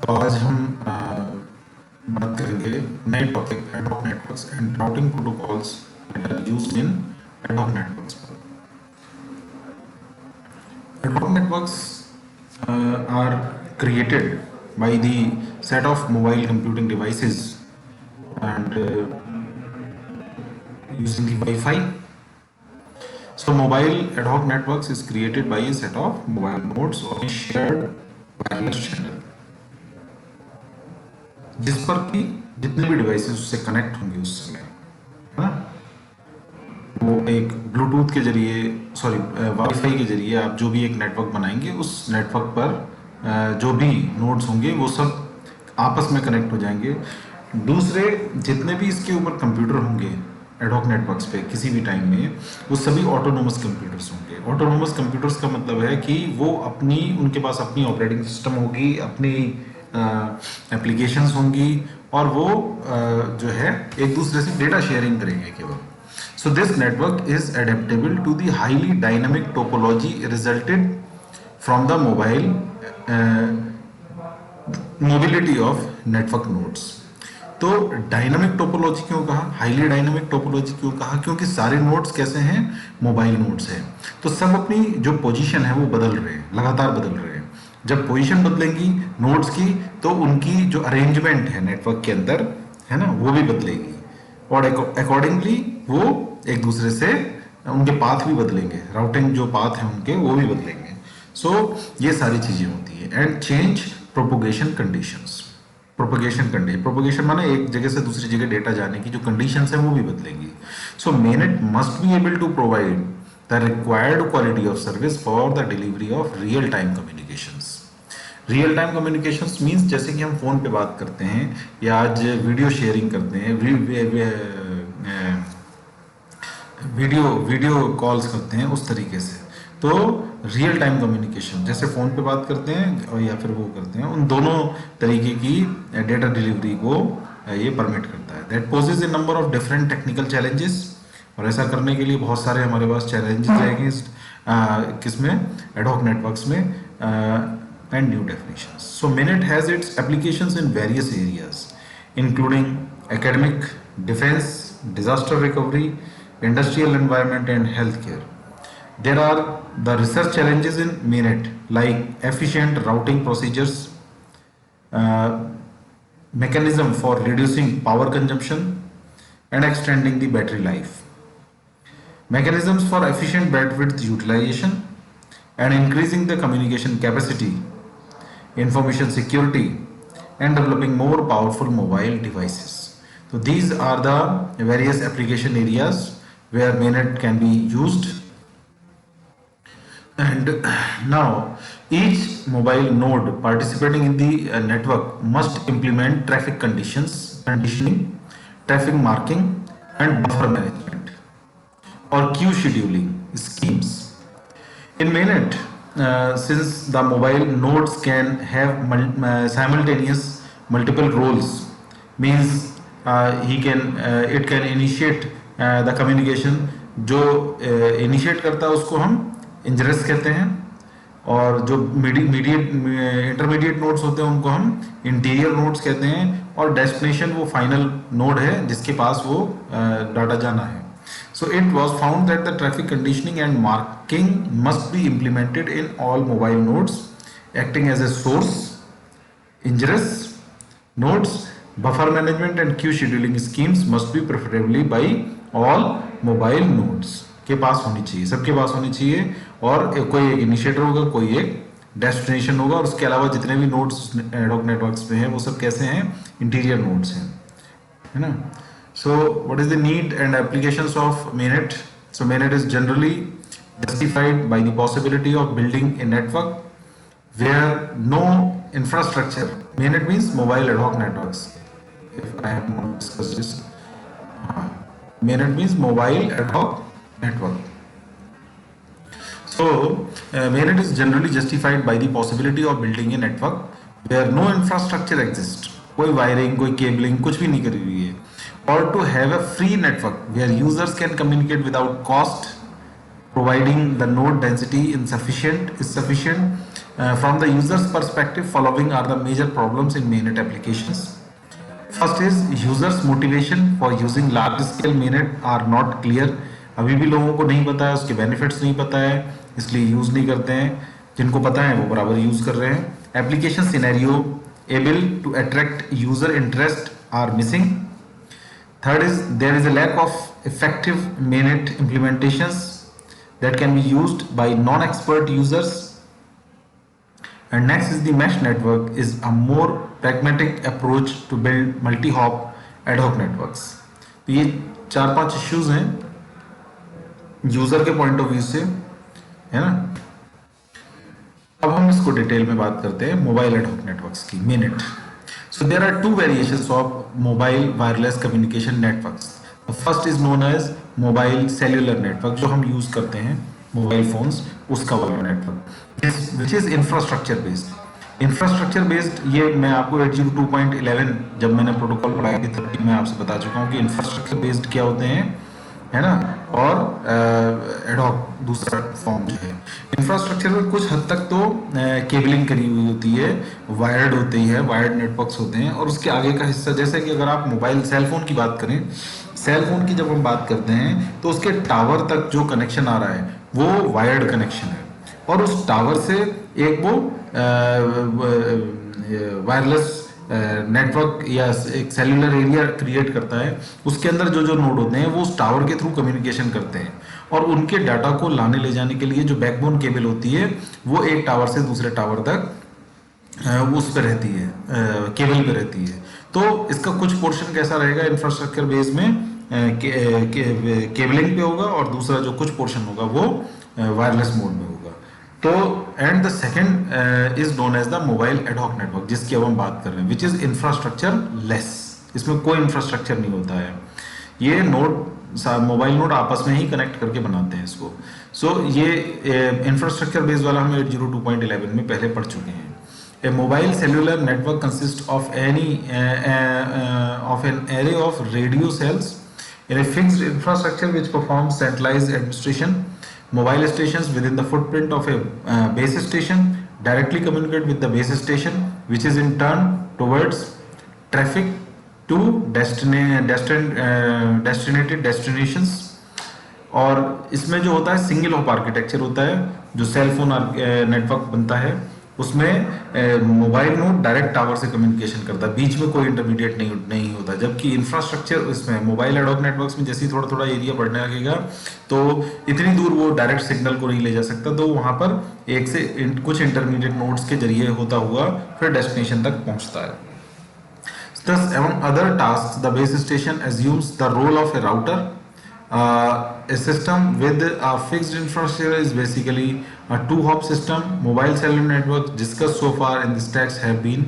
तो आज हम बात करेंगे नए topic ad hoc networks and routing protocols that are used in ad hoc networks. Ad hoc networks are created by the set of mobile computing devices and using the Wi-Fi. So mobile ad hoc networks is created by a set of mobile nodes on a shared wireless channel, जिस पर कि जितने भी devices उससे connect होंगे उस समय, है ना, वो एक ब्लूटूथ के जरिए वाईफाई के जरिए आप जो भी एक नेटवर्क बनाएंगे उस नेटवर्क पर जो भी नोड्स होंगे वो सब आपस में कनेक्ट हो जाएंगे। दूसरे जितने भी इसके ऊपर कंप्यूटर होंगे एडहॉक नेटवर्क्स पे किसी भी टाइम में, वो सभी ऑटोनोमस कंप्यूटर्स होंगे। ऑटोनोमस कंप्यूटर्स का मतलब है कि वो उनके पास अपनी ऑपरेटिंग सिस्टम होगी, अपनी एप्लीकेशंस होंगी और वो जो है एक दूसरे से डेटा शेयरिंग करेंगे केवल। So this network is adaptable to the highly dynamic topology resulted from the mobility of network nodes. तो डायनामिक टोपोलॉजी क्यों कहा, हाईली डायनामिक टोपोलॉजी क्यों कहा? क्योंकि सारे नोड्स कैसे हैं, मोबाइल नोड्स हैं। तो सब अपनी जो पोजीशन है वो बदल रहे हैं, लगातार बदल रहे हैं। जब पोजीशन बदलेंगी नोड्स की तो उनकी जो अरेंजमेंट है नेटवर्क के अंदर, है ना, वो भी बदलेगी और अकॉर्डिंगली वो एक दूसरे से उनके पाथ भी बदलेंगे, राउटिंग जो पाथ है उनके वो भी बदलेंगे। सो ये सारी चीजें होती है। And change propagation conditions. Propagation माने एक जगह से दूसरी जगह डेटा जाने की जो कंडीशंस है वो भी बदलेंगी। So MANET must be able to provide the required quality of service for the delivery of real time communications. Real time communications means जैसे कि हम फोन पे बात करते हैं या आज वीडियो शेयरिंग करते हैं, वीडियो कॉल्स करते हैं, उस तरीके से। तो रियल टाइम कम्युनिकेशन जैसे फोन पे बात करते हैं और या फिर वो करते हैं, उन दोनों तरीके की डेटा डिलीवरी को ये परमिट करता है। That poses a number of different technical challenges, और ऐसा करने के लिए बहुत सारे हमारे पास चैलेंजेस रहेंगे किसमें, एडहॉक नेटवर्क्स में, and new definitions. So minute has its applications in various areas including academic, defence, disaster recovery, industrial environment and healthcare. There are the research challenges in MINET like efficient routing procedures, mechanism for reducing power consumption and extending the battery life, mechanisms for efficient bandwidth utilization and increasing the communication capacity, information security and developing more powerful mobile devices. So these are the various application areas where MANET can be used. And now each mobile node participating in the network must implement traffic conditioning, traffic marking and buffer management or queue scheduling schemes. In MANET, since the mobile nodes can have simultaneous multiple roles, means it can initiate the communication। जो initiate करता है उसको हम इंजरेस कहते हैं और जो intermediate nodes होते हैं उनको हम इंटीरियर नोड्स कहते हैं और डेस्टिनेशन वो फाइनल नोड है जिसके पास वो डाटा जाना है। So it was found that the traffic conditioning and marking must be implemented in all mobile nodes acting as a source, ingress nodes, buffer management and queue scheduling schemes must be preferably by all mobile nodes के पास होनी चाहिए, सबके पास होनी चाहिए। और कोई एक initiator होगा, कोई एक डेस्टिनेशन होगा और उसके अलावा जितने भी नोड्स एडहॉक नेटवर्क्स में हैं वो सब कैसे हैं, इंटीरियर नोड्स हैं, है ना। So what is the need and applications of MANET? So MANET is generally justified by the possibility of building a network where no infrastructure, MANET means mobile ad hoc networks, if I have not discussed this, MANET means mobile ad hoc network. So MANET is generally justified by the possibility of building a network where no infrastructure exists, कोई wiring, कोई cabling कुछ भी नहीं करी हुई है, or to have a free network where users can communicate without cost, providing the node density is sufficient From the user's perspective, following are the major problems in mainnet applications. First is users motivation for using large scale mainnet are not clear. अभी भी लोगों को नहीं पता है, उसके benefits नहीं पता है, इसलिए यूज नहीं करते हैं. जिनको पता है वो बराबर यूज कर रहे हैं. Application scenario able to attract user interest are missing. Third is there is a lack of effective mainnet implementations that can be used by non-expert users. And next is the mesh network is a more pragmatic approach to build multi-hop ad hoc networks. तो ये 4-5 issues हैं user के point of view से, है ना. अब हम इसको डिटेल में बात करते हैं मोबाइल एड हॉक नेटवर्क्स की. Minute. So there are two variations of mobile wireless communication networks. The first is known as mobile cellular network, जो हम यूज करते हैं मोबाइल फोन्स, उसका वाला network which is infrastructure based. Infrastructure based ये मैं आपको 802.11 जब मैंने प्रोटोकॉल पढ़ाया थी तब मैं आपसे बता चुका हूँ कि इंफ्रास्ट्रक्चर बेस्ड क्या होते हैं, है ना. और एड हॉक दूसरा फॉर्म जो है. इंफ्रास्ट्रक्चर में कुछ हद तक तो केबलिंग करी हुई होती है, वायर्ड होती है, वायर्ड नेटवर्क्स होते हैं. और उसके आगे का हिस्सा, जैसे कि अगर आप मोबाइल सेल फोन की बात करें, सेल फोन की जब हम बात करते हैं तो उसके टावर तक जो कनेक्शन आ रहा है वो वायर्ड कनेक्शन है, और उस टावर से एक वो वायरलेस नेटवर्क या एक सेल्यूलर एरिया क्रिएट करता है. उसके अंदर जो जो नोड होते हैं वो उस टावर के थ्रू कम्युनिकेशन करते हैं, और उनके डाटा को लाने ले जाने के लिए जो बैकबोन केबल होती है वो एक टावर से दूसरे टावर तक उस पर रहती है, केबल पे रहती है. तो इसका कुछ पोर्शन कैसा रहेगा इंफ्रास्ट्रक्चर बेस में, केबलिंग पे होगा, और दूसरा जो कुछ पोर्शन होगा वो वायरलेस मोड में होगा. तो and the second is known as the mobile ad hoc network, जिसकी अब हम बात कर रहे हैं, विच इज इंफ्रास्ट्रक्चर लेस. इसमें कोई इंफ्रास्ट्रक्चर नहीं होता है. ये नोड, मोबाइल नोड आपस में ही कनेक्ट करके बनाते हैं इसको. सो ये इंफ्रास्ट्रक्चर बेस्ड वाला हम 802.11 में पहले पढ़ चुके हैं. A mobile cellular network consists of an array of radio cells in a fixed infrastructure which performs centralized administration. Mobile stations within the footprint of a base station directly communicate with the base station, which is in turn towards traffic to destinated destinations. और इसमें जो होता है single hop architecture होता है. जो cell phone network बनता है उसमें मोबाइल नोड डायरेक्ट टावर से कम्युनिकेशन करता है, बीच में कोई इंटरमीडिएट नहीं होता. जबकि इंफ्रास्ट्रक्चर इसमें मोबाइल एड हॉक नेटवर्क्स में जैसे ही थोड़ा थोड़ा एरिया बढ़ने लगेगा तो इतनी दूर वो डायरेक्ट सिग्नल को नहीं ले जा सकता, तो वहां पर एक से कुछ इंटरमीडिएट नोड्स के जरिए होता हुआ फिर डेस्टिनेशन तक पहुंचता है. Thus, among other tasks, the base station assumes the role of a router. A system with a fixed infrastructure is basically a two-hop system. Mobile cellular network discussed so far in this text have been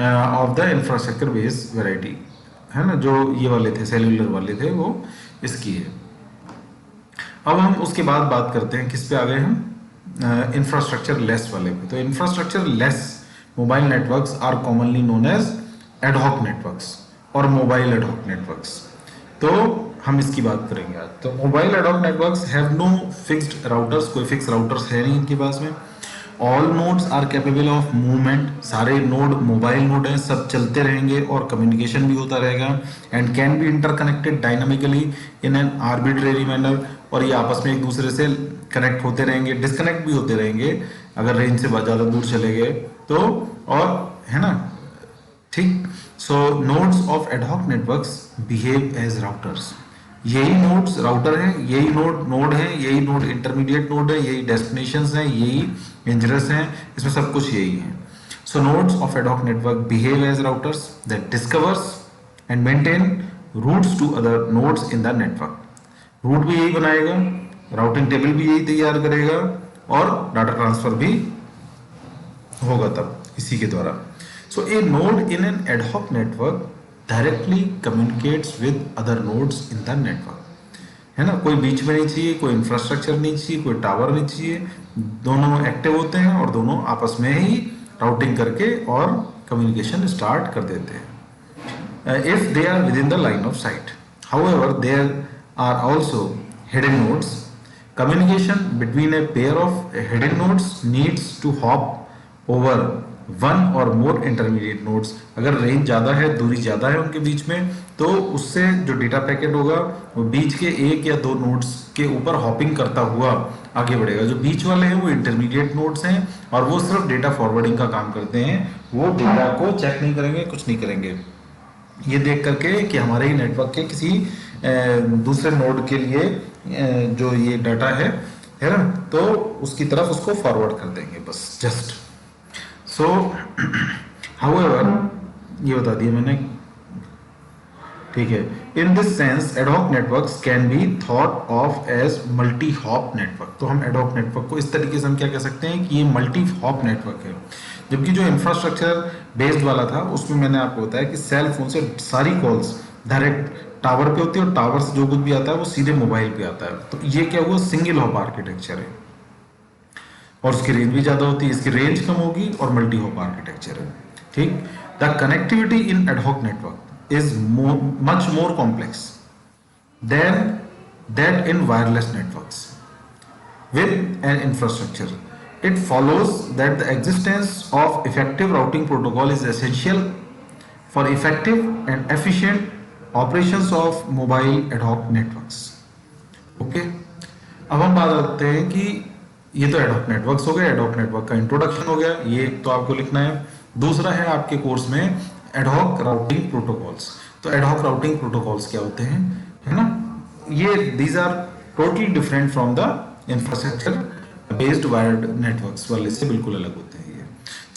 of the infrastructure based variety. है ना, जो ये वाले थे cellular वाले थे वो इसकी है. अब हम उसके बाद बात करते हैं किस पे आ गए हम, इंफ्रास्ट्रक्चर लेस वाले पे. तो infrastructure less mobile networks are commonly known as ad hoc networks और मोबाइल एड हॉक नेटवर्क्स. तो हम इसकी बात करेंगे आज. तो mobile ad hoc networks have no fixed routers, कोई फिक्स राउटर्स है नहीं इनके पास में. All nodes are capable of movement, सारे नोड मोबाइल नोड हैं, सब चलते रहेंगे और कम्युनिकेशन भी होता रहेगा. And can be interconnected dynamically in an arbitrary manner, और ये आपस में एक दूसरे से कनेक्ट होते रहेंगे, डिस्कनेक्ट भी होते रहेंगे अगर रेंज से ज़्यादा दूर चले गए तो, और है ना, ठीक. So nodes of ad hoc networks behave as routers. यही नोड्स राउटर हैं, यही नोड है, यही नोड इंटरमीडिएट नोड है, यही डेस्टिनेशंस हैं, यही इंजरस हैं, इसमें सब कुछ यही है. So nodes of ad hoc network behave as routers that discovers and maintain routes to other nodes in the network. Route भी यही बनाएगा, राउटिंग टेबल भी यही तैयार करेगा, और डाटा ट्रांसफर भी होगा तब इसी के द्वारा. So a node in an ad hoc network directly communicates with other nodes in the network. है ना, कोई बीच में नहीं चाहिए, कोई इंफ्रास्ट्रक्चर नहीं चाहिए, कोई टावर नहीं चाहिए, दोनों एक्टिव होते हैं और दोनों आपस में ही राउटिंग करके और कम्युनिकेशन स्टार्ट कर देते हैं. If they are within the line of sight. However, there are also hidden nodes. Communication between a pair of hidden nodes needs to hop over one और मोर इंटरमीडिएट नोड्स। अगर range ज़्यादा है, दूरी ज़्यादा है उनके बीच में, तो उससे जो डेटा पैकेट होगा वो बीच के एक या दो नोड्स के ऊपर हॉपिंग करता हुआ आगे बढ़ेगा। जो बीच वाले हैं वो इंटरमीडिएट नोड्स हैं और वो सिर्फ डेटा फॉरवर्डिंग का काम करते हैं, वो डेटा को चेक नहीं करेंगे, कुछ नहीं करेंगे, ये देख करके कि हमारे ही नेटवर्क के किसी दूसरे नोड के लिए जो ये डाटा है ना, तो उसकी तरफ उसको फॉरवर्ड कर देंगे बस, जस्ट सो। हाउएवर, ये बता दिया मैंने, ठीक है। In this sense ad hoc networks can be thought of as multi hop network. तो हम एडहॉक नेटवर्क को इस तरीके से हम क्या कह सकते हैं कि ये मल्टी हॉप नेटवर्क है। जबकि जो इंफ्रास्ट्रक्चर बेस्ड वाला था उसमें मैंने आपको बताया कि सेल फोन से सारी कॉल्स डायरेक्ट टावर पे होती है और टावर से जो कुछ भी आता है वो सीधे मोबाइल पे आता है। तो ये क्या हुआ, सिंगल हॉप आर्किटेक्चर है और उसकी रेंज भी ज्यादा होती है, इसकी रेंज कम होगी और मल्टी हॉप आर्किटेक्चर है, ठीक। The connectivity in ad hoc network is much more complex than that in wireless networks with an infrastructure. It follows that the existence of effective routing protocol is essential for effective and efficient operations of mobile ad hoc networks. Okay? अब हम बात करते हैं कि ये तो ad hoc networks हो गए, ad hoc network का इंट्रोडक्शन हो गया, ये तो आपको लिखना है। दूसरा है आपके कोर्स में ad hoc routing protocols। तो ad hoc routing protocols क्या होते हैं, है ना, ये these are totally different from the infrastructure based wired networks वाले से बिल्कुल अलग होते हैं ये।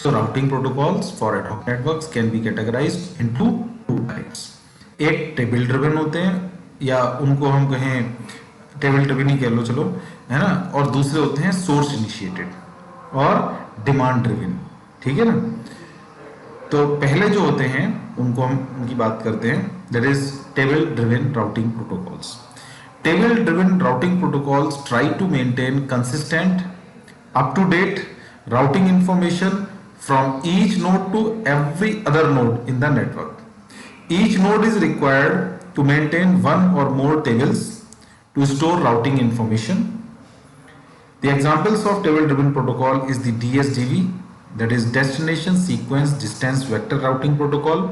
So routing protocols for ad hoc networks can be categorised into two types. एक टेबल ड्रिवन होते हैं, या उनको हम कहें टेबल ड्रिवन ही कह लो चलो, है ना, और दूसरे होते हैं सोर्स इनिशिएटेड और डिमांड ड्रिवन, ठीक है ना। तो पहले जो होते हैं उनको हम उनकी बात करते हैं, that is table driven routing protocols. Table-driven routing protocols try to maintain consistent, up-to-date routing information from each node to every other node in the network. Each node is required to maintain one or more tables to store routing information. The examples of table-driven protocol is the DSDV, that is Destination Sequence Distance Vector Routing Protocol,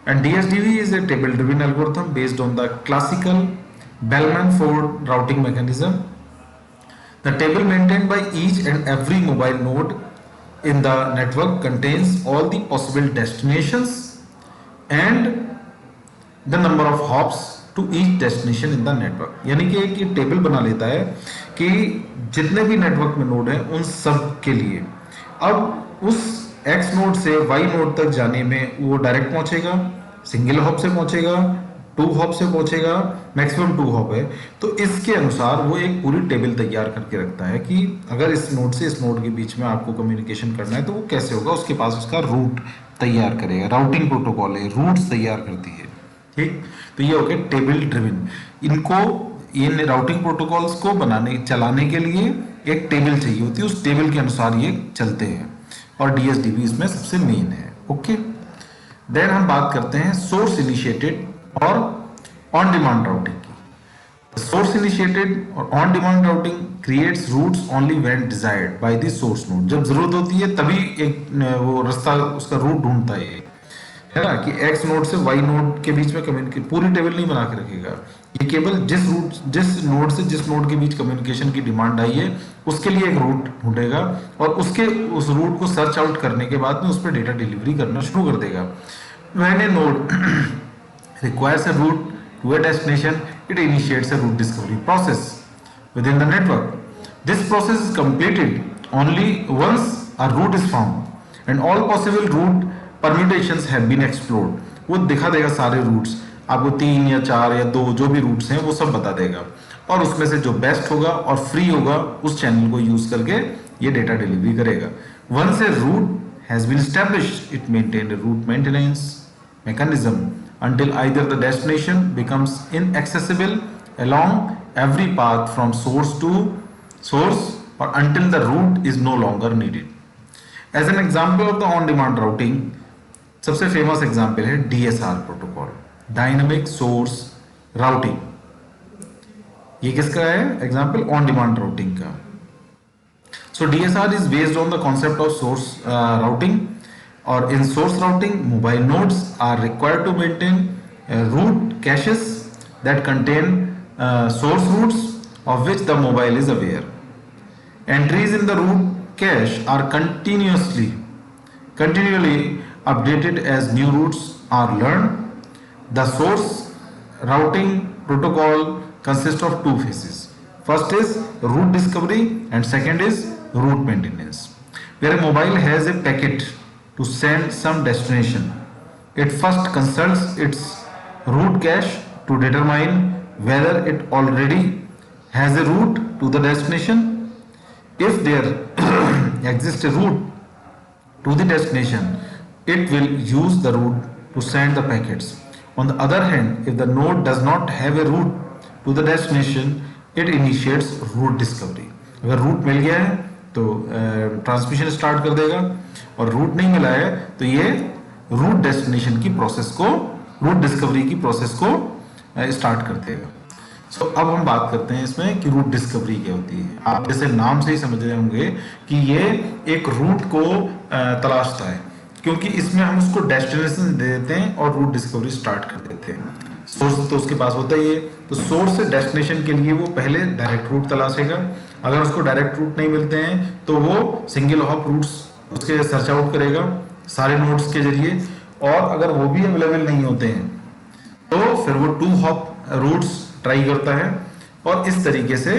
and DSDV is a table-driven algorithm based on the classical Bellman-Ford routing mechanism. The table maintained by each and every mobile node in the network contains all the possible destinations and the number of hops to each destination in the network. यानी कि एक ये table बना लेता है कि जितने भी नेटवर्क में नोड हैं उन सब के लिए अब उस X नोड से Y नोड तक जाने में वो डायरेक्ट पहुंचेगा, सिंगल हॉप से पहुंचेगा, टू हॉप से पहुंचेगा, मैक्सिमम टू हॉप है। तो इसके अनुसार वो एक पूरी टेबल तैयार करके रखता है कि अगर इस नोड से इस नोड के बीच में आपको कम्युनिकेशन करना है तो वो कैसे होगा, उसके पास उसका रूट तैयार करेगा। राउटिंग प्रोटोकॉल है, रूट्स तैयार करती है, ठीक। तो ये हो गया टेबल ड्रिवन। इनको इन राउटिंग प्रोटोकॉल्स को चलाने के लिए एक टेबल चाहिए होती है, उस टेबल के अनुसार ये चलते हैं और डीएसडीबी इसमें सबसे मेन है। ओके, देन हम बात करते हैं सोर्स इनिशिएटेड और ऑन डिमांड राउटिंग की। सोर्स इनिशिएटेड और on demand routing creates routes only when desired by the source node. जब जरूरत होती है तभी एक वो रास्ता उसका रूट ढूंढता है ना, कि एक्स नोड से वाई नोड के बीच में कम्युनिकेशन, पूरी टेबल नहीं बना के रखेगा ये, केवल जिस नोड से जिस नोड के बीच कम्युनिकेशन की डिमांड आई है उसके लिए एक रूट ढूंढेगा और उस रूट को सर्च आउट करने के बाद में उस पर डेटा डिलीवरी करना शुरू कर देगा। When A node requires a route to a destination, it initiates a route discovery process within the network. This process is completed only once a route is found and all possible route permutations have been explored. वो दिखा देगा सारे roots आपको, 3 या 4 या 2 जो भी roots हैं वो सब बता देगा और उसमें से जो बेस्ट होगा और फ्री होगा उस चैनल को यूज करके ये डेटा डिलीवरी करेगा। Once a route has been established, it maintains a route maintenance mechanism until either the destination becomes inaccessible along every path from source to source or until the route is no longer needed. As an example of the on-demand routing, सबसे famous example है DSR protocol, dynamic source routing. ये किसका है example? On demand routing का। So DSR is based on the concept of source routing, or in source routing, mobile nodes are required to maintain root caches that contain source roots of which the mobile is aware. Entries in the root cache are continually updated as new routes are learned. The source routing protocol consists of two phases. First is root discovery and second is root maintenance. Where a mobile has a packet to send some destination, it first consults its root cache to determine whether it already has a route to the destination. If there exists a route to the destination, it will use the route to send the packets. On the other hand, if the node does not have a route to the destination, it initiates route discovery. अगर root मिल गया है तो transmission start कर देगा, और root नहीं मिला है तो ये रूट डेस्टिनेशन की प्रोसेस को, रूट डिस्कवरी की प्रोसेस को स्टार्ट कर देगा. सो अब हम बात करते हैं इसमें कि रूट डिस्कवरी क्या होती है. आप जैसे नाम से ही समझ रहे होंगे कि ये एक रूट को तलाशता है, क्योंकि इसमें हम उसको डेस्टिनेशन दे देते हैं और रूट डिस्कवरी स्टार्ट कर देते हैं. सोर्स तो उसके पास होता ही है, तो सोर्स से डेस्टिनेशन के लिए वो पहले डायरेक्ट रूट तलाशेगा. अगर उसको डायरेक्ट रूट नहीं मिलते हैं तो वो सिंगल हॉप रूट्स उसके सर्च आउट करेगा सारे नोड्स के जरिए, और अगर वो भी अवेलेबल नहीं होते हैं तो फिर वो टू हॉप रूट्स ट्राई करता है, और इस तरीके से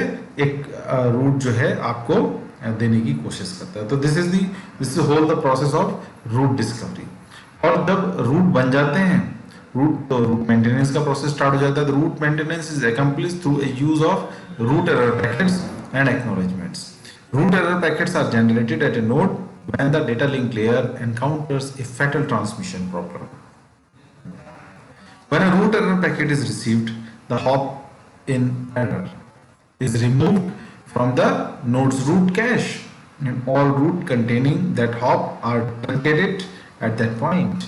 एक रूट जो है आपको देने की कोशिश करता है. तो this is whole the process of route discovery. और जब रूट बन जाते हैं, रूट मेंटेनेंस का प्रोसेस स्टार्ट हो जाता है. Route maintenance is accomplished through a use of route error packets and acknowledgements. Route error packets are generated at a node when the data link layer encounters a fatal transmission problem. When a root error packet is received, the hop in error is removed from the node's root cache, and all root containing that hop are truncated at that point.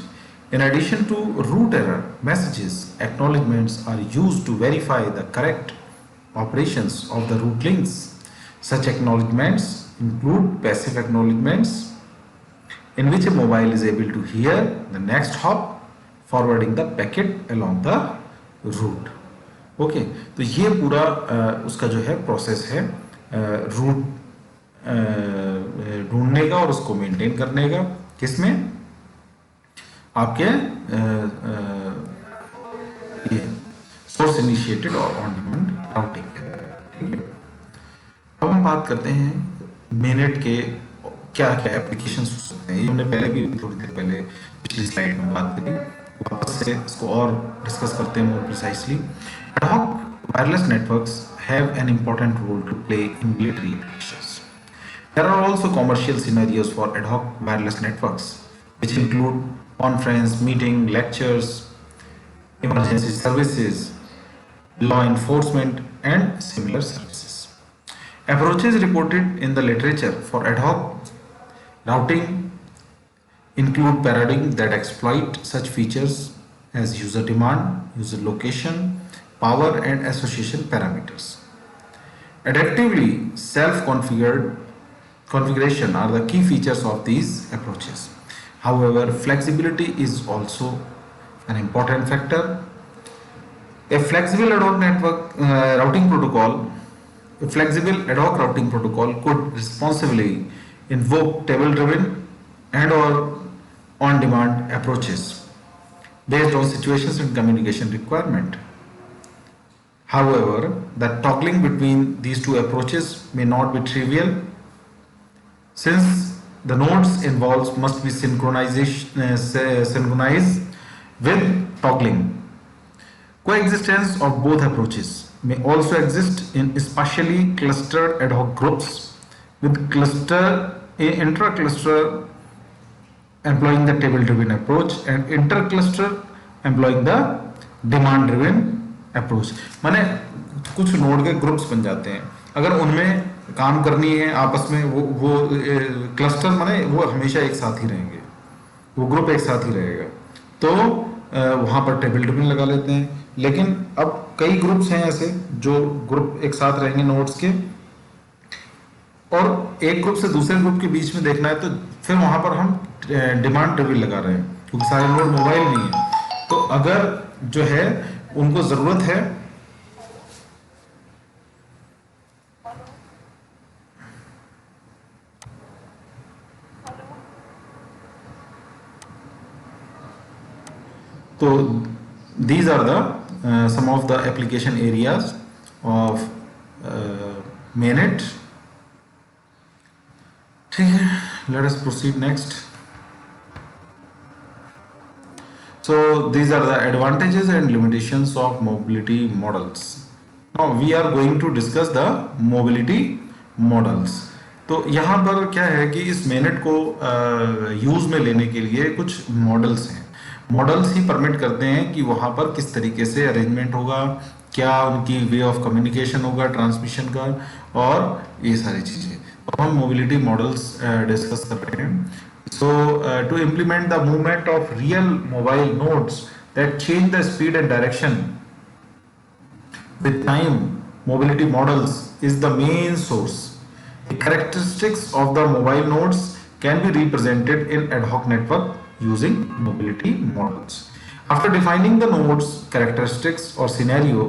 In addition to root error messages, acknowledgements are used to verify the correct operations of the root links. Such acknowledgements include passive acknowledgements, in which a mobile is able to hear the next hop forwarding the packet along the route. Okay, तो ये पूरा उसका जो है process है root ढूंढने का और उसको मेंटेन करने का. किसमें? आपके ये सोर्स इनिशिएटेड और ऑन डिमांड राउटिंग. अब हम बात करते हैं मिनट के क्या क्या एप्लीकेशंस हो सकते हैं. ये हमने पहले भी थोड़ी देर पहले पिछली स्लाइड में बात करी, वापस से इसको और डिस्कस करते हैं more precisely. Ad hoc wireless networks have an important role to play in military applications. There are also commercial scenarios for ad hoc wireless networks which include conference, meeting, lectures, emergency services, law enforcement and similar services. Approaches reported in the literature for ad hoc routing include paradigms that exploit such features as user demand, user location, power and association parameters. Adaptively self-configured configuration are the key features of these approaches. However, flexibility is also an important factor. A flexible ad hoc network routing protocol, a flexible ad hoc routing protocol could responsibly invoke table-driven and/or on-demand approaches based on situations and communication requirement. However, the toggling between these two approaches may not be trivial, since the nodes involved must be synchronized with toggling. Coexistence of both approaches may also exist in spatially clustered ad hoc groups, with intra-cluster employing the table-driven approach and inter-cluster employing the demand-driven approach. माने कुछ node के groups बन जाते हैं, अगर उनमें काम करनी है आपस में, वो क्लस्टर माने वो हमेशा एक साथ ही रहेंगे, वो ग्रुप एक साथ ही रहेगा, तो वहाँ पर टेबल ड्रिवन लगा लेते हैं. लेकिन अब कई ग्रुप्स हैं ऐसे जो ग्रुप एक साथ रहेंगे नोड्स के, और एक ग्रुप से दूसरे ग्रुप के बीच में देखना है, तो फिर वहां पर हम डिमांड ड्रिवन लगा रहे हैं, क्योंकि सारे नोड मोबाइल नहीं है। तो अगर जो है उनको जरूरत है तो these are the some of the application areas of mainnet. ठीक है, let us proceed next. So these are the advantages and limitations of mobility models. Now we are going to discuss the mobility models. तो यहाँ पर क्या है कि इस mainnet को यूज में लेने के लिए कुछ मॉडल्स हैं। मॉडल्स ही परमिट करते हैं कि वहां पर किस तरीके से अरेंजमेंट होगा, क्या उनकी वे ऑफ कम्युनिकेशन होगा ट्रांसमिशन का, और ये सारी चीजें तो हम मोबिलिटी मॉडल्स डिस्कस कर रहे हैं। So to implement the movement of real mobile nodes that change the speed and direction with time, mobility models is the main source. The characteristics of the mobile nodes can be represented in ad hoc network using mobility models. After defining the node's characteristics or scenario,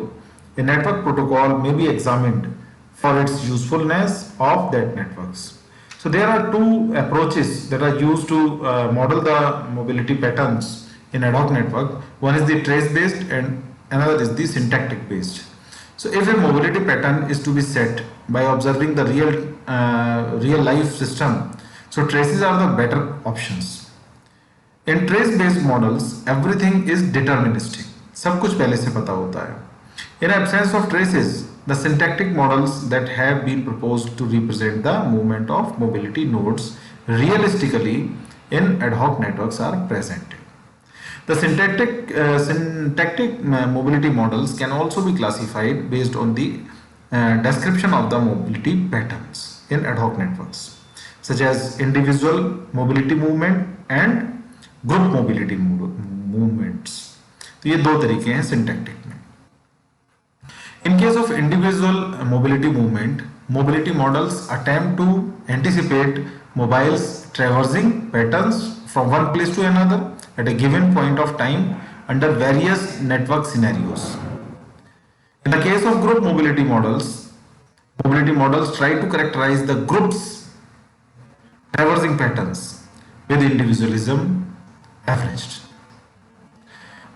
a network protocol may be examined for its usefulness of that networks. So there are two approaches that are used to model the mobility patterns in ad hoc network. One is the trace based and another is the syntactic based. So if a mobility pattern is to be set by observing the real life system, so traces are the better options. In trace based models everything is deterministic, सब कुछ पहले से पता होता है. In absence of traces, the syntactic models that have been proposed to represent the movement of mobility nodes realistically in ad hoc networks are present. The syntactic mobility models can also be classified based on the description of the mobility patterns in ad hoc networks, such as individual mobility movement and group mobility movements. तो ये दो तरीके हैं syntactic में. In case of individual mobility movement, mobility models attempt to anticipate mobiles traversing patterns from one place to another at a given point of time under various network scenarios. In the case of group mobility models try to characterize the groups traversing patterns with individualism averaged.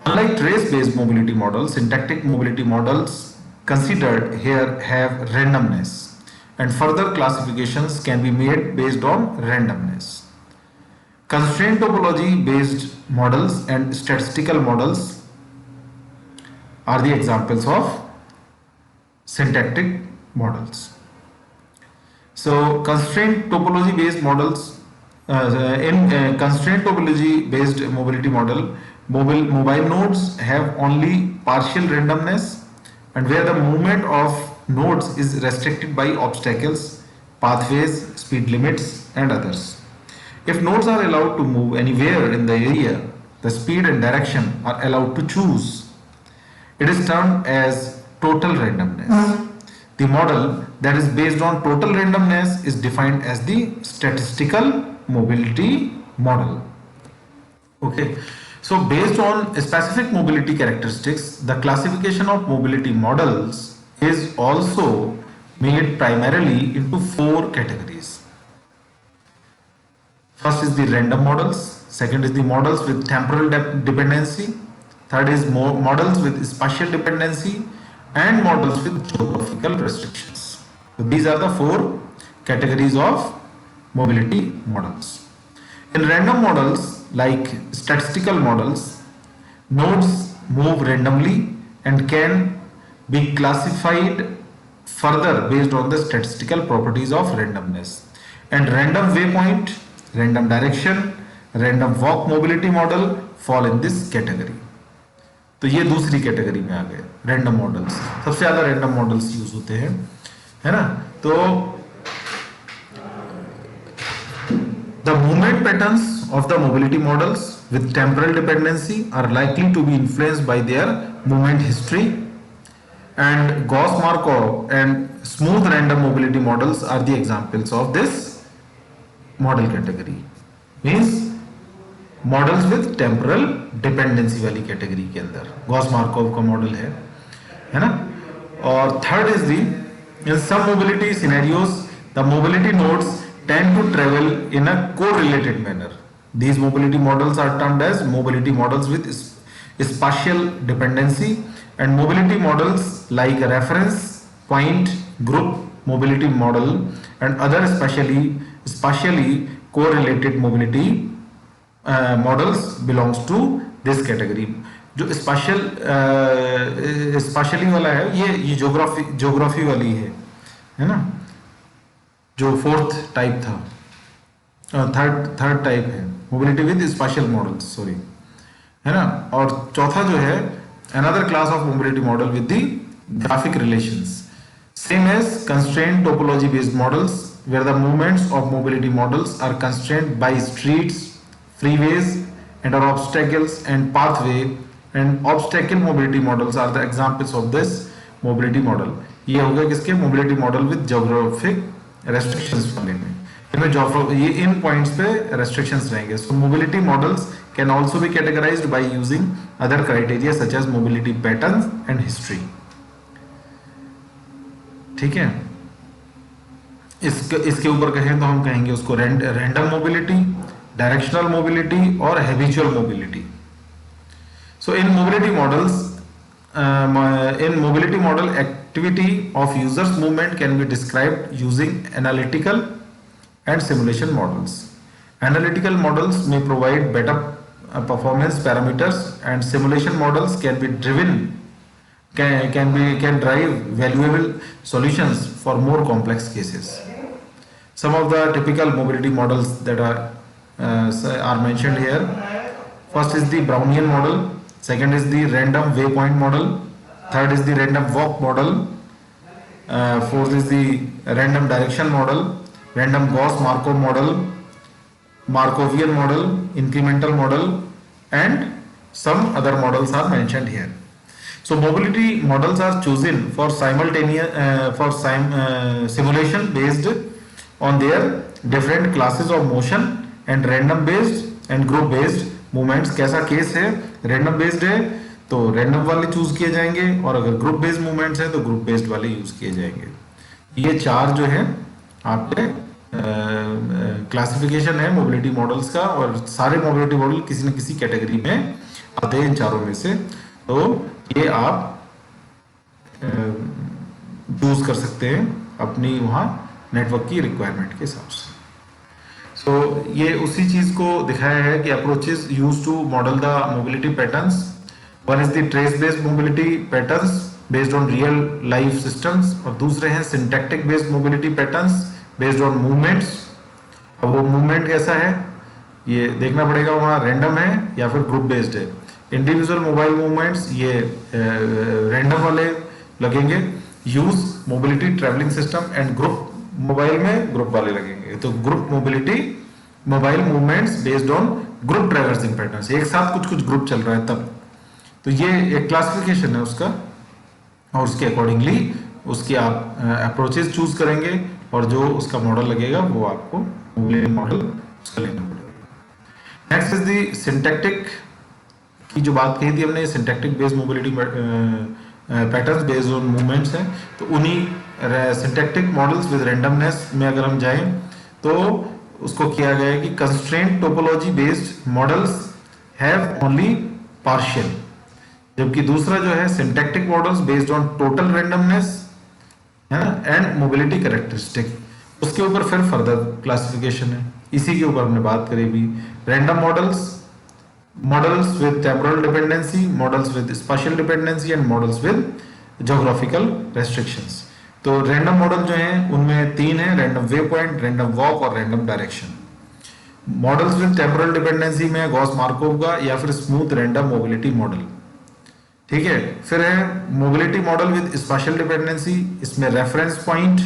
Unlike trace-based mobility models, syntactic mobility models considered here have randomness, and further classifications can be made based on randomness. Constraint topology-based models and statistical models are the examples of syntactic models. So, constraint topology-based models. In constraint topology based mobility model, mobile nodes have only partial randomness, and where the movement of nodes is restricted by obstacles, pathways, speed limits and others. If nodes are allowed to move anywhere in the area, the speed and direction are allowed to choose. It is termed as total randomness. The model that is based on total randomness is defined as the statistical mobility model. Okay, so based on specific mobility characteristics, the classification of mobility models is also made primarily into four categories. First is the random models, second is the models with temporal dependency, third is models with spatial dependency, and models with geographical restrictions. So these are the four categories of mobility models. In random models like statistical models, nodes move randomly and can be classified further based on the statistical properties of randomness. And random waypoint, random direction, random walk mobility model fall in this category. तो ये दूसरी category में आ गए random models. सबसे ज्यादा random models use होते हैं, है ना. तो the movement patterns of the mobility models with temporal dependency are likely to be influenced by their movement history, and Gauss-Markov and smooth random mobility models are the examples of this model category. Means models with temporal dependency वाली category के अंदर Gauss Markov का model है ना. और third is the in some mobility scenarios the mobility nodes tend to travel in a correlated manner. These mobility models are termed as mobility models with spatial dependency and mobility models like reference point group mobility model and other spatially correlated mobility models belongs to this category. जो spatially वाला है ये geography वाली है ना, जो fourth type था, third type है mobility with special models, sorry, है ना. और चौथा जो है another class of mobility model with the graphic relations same as constraint topology based models where the movements of mobility models are constraint by streets, freeways and are obstacles and pathway and obstacle mobility models are the examples of this mobility model. ये हो गया किसके mobility model with geographic restrictions वाले में. इनमें ये इन points पे restrictions रहेंगे. So mobility models can also be categorized by using other criteria such as mobility patterns and history. ठीक है. इसके ऊपर कहें तो हम कहेंगे उसको random mobility, directional mobility or habitual mobility. So in mobility models, in mobility model, activity of users movement can be described using analytical and simulation models. Analytical models may provide better performance parameters and simulation models can be driven can drive valuable solutions for more complex cases. Some of the typical mobility models that are mentioned here. First is the Brownian model, second is the random waypoint model, third is the random walk model, fourth is the random direction model, random Gauss-Markov model, Markovian model, incremental model, and some other models are mentioned here. So mobility models are chosen for simulation based on their different classes of motion and random based and group based movements. कैसा case है, random based है तो random वाले choose किए जाएंगे और अगर group based movements है तो ग्रुप बेस्ड वाले यूज किए जाएंगे. ये चार जो है आपके क्लासिफिकेशन है मोबिलिटी मॉडल्स का और सारे मोबिलिटी मॉडल किसी न किसी कैटेगरी में आते हैं इन चारों में से. तो ये आप चूज कर सकते हैं अपनी वहाँ नेटवर्क की रिक्वायरमेंट के हिसाब से. तो ये उसी चीज को दिखाया है कि approaches used to model the mobility patterns. One is the trace based mobility patterns based on real life systems और दूसरे हैं syntactic based mobility patterns based on movements. अब वो मूवमेंट कैसा है ये देखना पड़ेगा, वहाँ रैंडम है या फिर ग्रुप बेस्ड है. इंडिविजुअल मोबाइल मूवमेंट्स ये रैंडम वाले लगेंगे. Use mobility travelling system and group mobile में ग्रुप वाले लगेंगे. तो group mobility mobile movements based on group traversing patterns, एक साथ कुछ ग्रुप चल रहा है तब. तो ये एक क्लासिफिकेशन है उसका और उसके अकॉर्डिंगली उसके आप अप्रोचेस चूज करेंगे और जो उसका मॉडल लगेगा वो आपको मोबिलिटी मॉडल उसका लेना पड़ेगा. नेक्स्ट इज द सिंटैक्टिक की जो बात कही थी हमने, syntactic based mobility patterns based on movements हैं. तो उन्हीं सिंटैक्टिक मॉडल्स विद रैंडमनेस में अगर हम जाएं तो उसको किया गया है कि constraint topology based models have only partial, जबकि दूसरा जो है syntactic models based on total randomness है ना एंड मोबिलिटी कैरेक्टरिस्टिक. उसके ऊपर फिर फर्दर क्लासिफिकेशन है, इसी के ऊपर हमने बात करी भी. Random models with temporal dependency, models with spatial dependency and models with geographical restrictions. तो रैंडम मॉडल जो हैं उनमें तीन हैं, random way point, random walk और random direction. Models with temporal dependency में गॉस मार्कोव का या फिर स्मूथ रैंडम मोबिलिटी मॉडल. ठीक है. फिर है mobility model with spatial dependency, इसमें reference point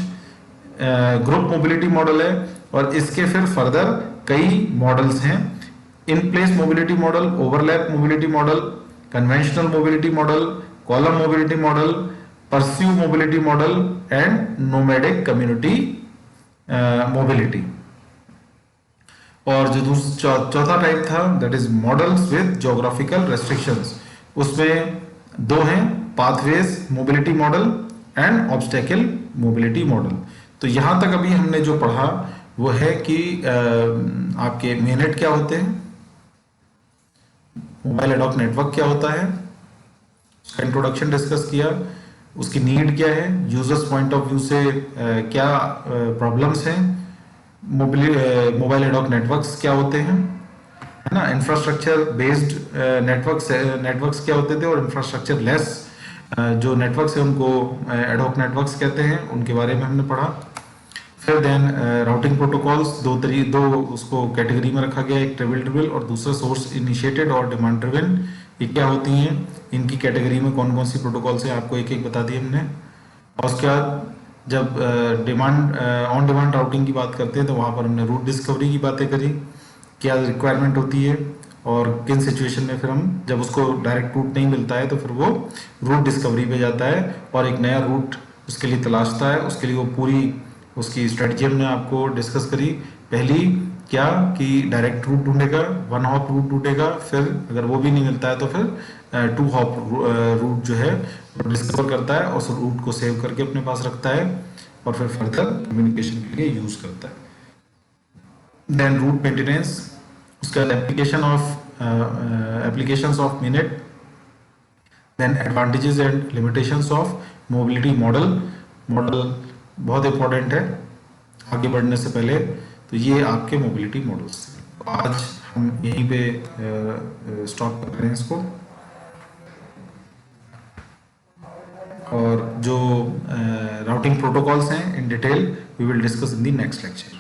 group mobility model है और इसके फिर फर्दर कई मॉडल्स हैं. In place mobility model, overlap mobility model, conventional mobility model, column mobility model, pursue mobility model and nomadic community mobility. और जो चौथा टाइप था that is models with geographical restrictions, उसमें दो हैं, pathways mobility model and obstacle mobility model. तो यहां तक अभी हमने जो पढ़ा वो है कि आपके मेननेट क्या होते हैं, मोबाइल एडॉक नेटवर्क क्या होता है, उसका इंट्रोडक्शन डिस्कस किया, उसकी नीड क्या है, यूजर्स पॉइंट ऑफ व्यू से क्या प्रॉब्लम्स हैं, मोबाइल एडॉक नेटवर्क्स क्या होते हैं, है ना, इंफ्रास्ट्रक्चर बेस्ड नेटवर्क्स क्या होते थे, और इंफ्रास्ट्रक्चर लेस जो नेटवर्क्स है उनको एडॉक नेटवर्क्स कहते हैं, उनके बारे में हमने पढ़ा। फिर देन राउटिंग प्रोटोकॉल्स दो उसको कैटेगरी में रखा गया, एक ट्रिवियल ड्रिविल और दूसरा सोर्स इनिशिएटेड और डिमांड ड्रिवन। ये क्या होती हैं, इनकी कैटेगरी में कौन कौन सी प्रोटोकॉल्स हैं आपको एक एक बता दिए हमने। और उसके बाद जब ऑन डिमांड राउटिंग की बात करते हैं तो वहाँ पर हमने रूट डिस्कवरी की बातें करी, क्या रिक्वायरमेंट होती है और किन सिचुएशन में फिर हम जब उसको डायरेक्ट रूट नहीं मिलता है तो फिर वो रूट डिस्कवरी पे जाता है और एक नया रूट उसके लिए तलाशता है। उसके लिए वो पूरी उसकी स्ट्रेटजी हमने आपको डिस्कस करी। पहली क्या कि डायरेक्ट रूट ढूंढेगा, वन हॉप रूट ढूंढेगा, फिर अगर वो भी नहीं मिलता है तो फिर टू हॉप रूट जो है डिस्कवर करता है और उस रूट को सेव करके अपने पास रखता है और फिर फर्दर कम्युनिकेशन के लिए यूज करता है। देन रूट मेंटेनेंस, उसका applications of minute, then advantages and limitations of mobility model बहुत इंपॉर्टेंट है आगे बढ़ने से पहले। तो ये आपके मोबिलिटी मॉडल्स थे। आज हम यहीं पे स्टॉप कर रहे हैं इसको, और जो राउटिंग प्रोटोकॉल्स हैं in detail we will discuss in the next lecture.